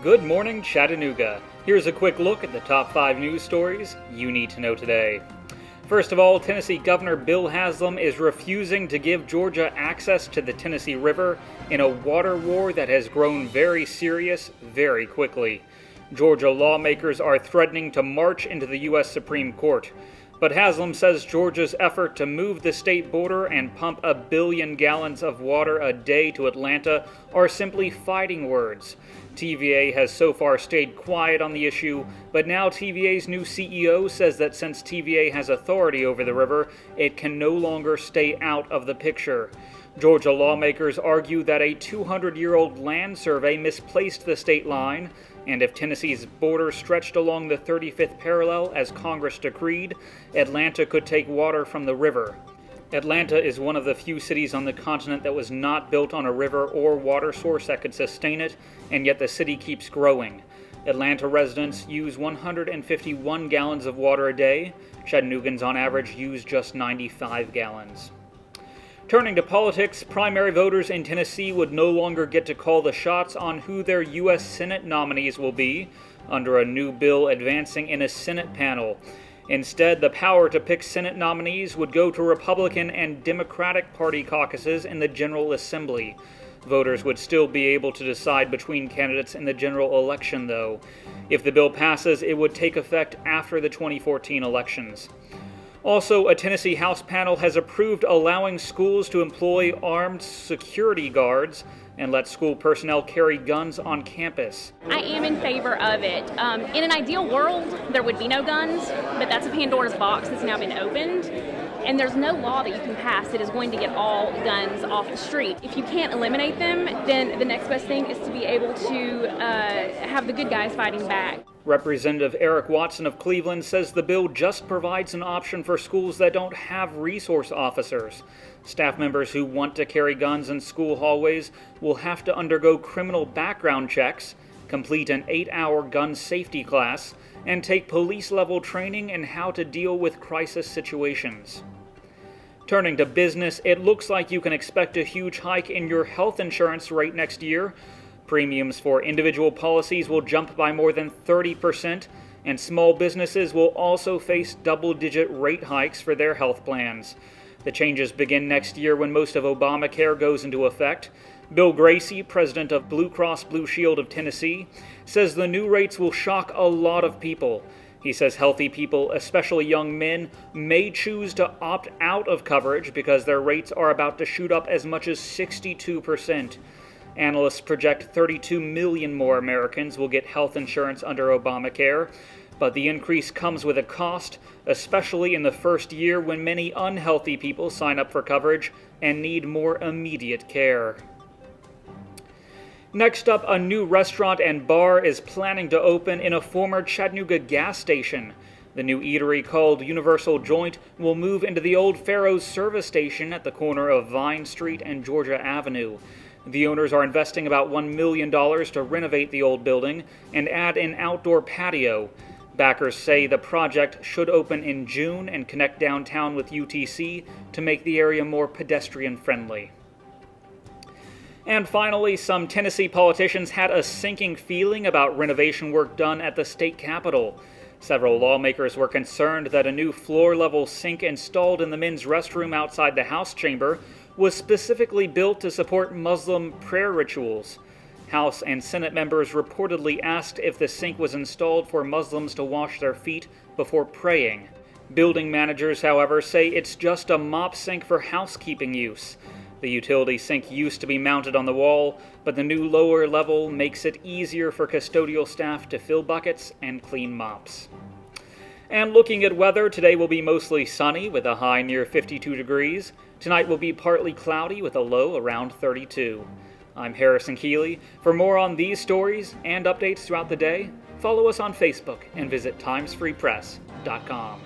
Good morning, Chattanooga. Here's a quick look at the top 5 news stories you need to know today. First of all, Tennessee Governor Bill Haslam is refusing to give Georgia access to the Tennessee River in a water war that has grown very serious very quickly. Georgia lawmakers are threatening to march into the U.S. Supreme Court. But Haslam says Georgia's effort to move the state border and pump 1 billion gallons of water a day to Atlanta are simply fighting words. TVA has so far stayed quiet on the issue, but now TVA's new CEO says that since TVA has authority over the river, it can no longer stay out of the picture. Georgia lawmakers argue that a 200-year-old land survey misplaced the state line, and if Tennessee's border stretched along the 35th parallel as Congress decreed, Atlanta could take water from the river. Atlanta is one of the few cities on the continent that was not built on a river or water source that could sustain it, and yet the city keeps growing. Atlanta residents use 151 gallons of water a day. Chattanoogans on average use just 95 gallons. Turning to politics, primary voters in Tennessee would no longer get to call the shots on who their U.S. Senate nominees will be under a new bill advancing in a Senate panel. Instead, the power to pick Senate nominees would go to Republican and Democratic Party caucuses in the General Assembly. Voters would still be able to decide between candidates in the general election, though. If the bill passes, it would take effect after the 2014 elections. Also, a Tennessee House panel has approved allowing schools to employ armed security guards and let school personnel carry guns on campus. I am in favor of it. In an ideal world, there would be no guns, but that's a Pandora's box that's now been opened. And there's no law that you can pass that is going to get all guns off the street. If you can't eliminate them, then the next best thing is to be able to have the good guys fighting back. Representative Eric Watson of Cleveland says the bill just provides an option for schools that don't have resource officers. Staff members who want to carry guns in school hallways will have to undergo criminal background checks, complete an 8-hour gun safety class, and take police-level training in how to deal with crisis situations. Turning to business, it looks like you can expect a huge hike in your health insurance rate next year. Premiums for individual policies will jump by more than 30%, and small businesses will also face double-digit rate hikes for their health plans. The changes begin next year when most of Obamacare goes into effect. Bill Gracie, president of Blue Cross Blue Shield of Tennessee, says the new rates will shock a lot of people. He says healthy people, especially young men, may choose to opt out of coverage because their rates are about to shoot up as much as 62%. Analysts project 32 million more Americans will get health insurance under Obamacare, but the increase comes with a cost, especially in the first year when many unhealthy people sign up for coverage and need more immediate care. Next up, a new restaurant and bar is planning to open in a former Chattanooga gas station. The new eatery, called Universal Joint, will move into the old Pharaoh's service station at the corner of Vine Street and Georgia Avenue. The owners are investing about $1 million to renovate the old building and add an outdoor patio. Backers say the project should open in June and connect downtown with UTC to make the area more pedestrian-friendly. And finally, some Tennessee politicians had a sinking feeling about renovation work done at the state capitol. Several lawmakers were concerned that a new floor-level sink installed in the men's restroom outside the House chamber was specifically built to support Muslim prayer rituals. House and Senate members reportedly asked if the sink was installed for Muslims to wash their feet before praying. Building managers, however, say it's just a mop sink for housekeeping use. The utility sink used to be mounted on the wall, but the new lower level makes it easier for custodial staff to fill buckets and clean mops. And looking at weather, today will be mostly sunny with a high near 52 degrees. Tonight will be partly cloudy with a low around 32. I'm Harrison Keeley. For more on these stories and updates throughout the day, follow us on Facebook and visit timesfreepress.com.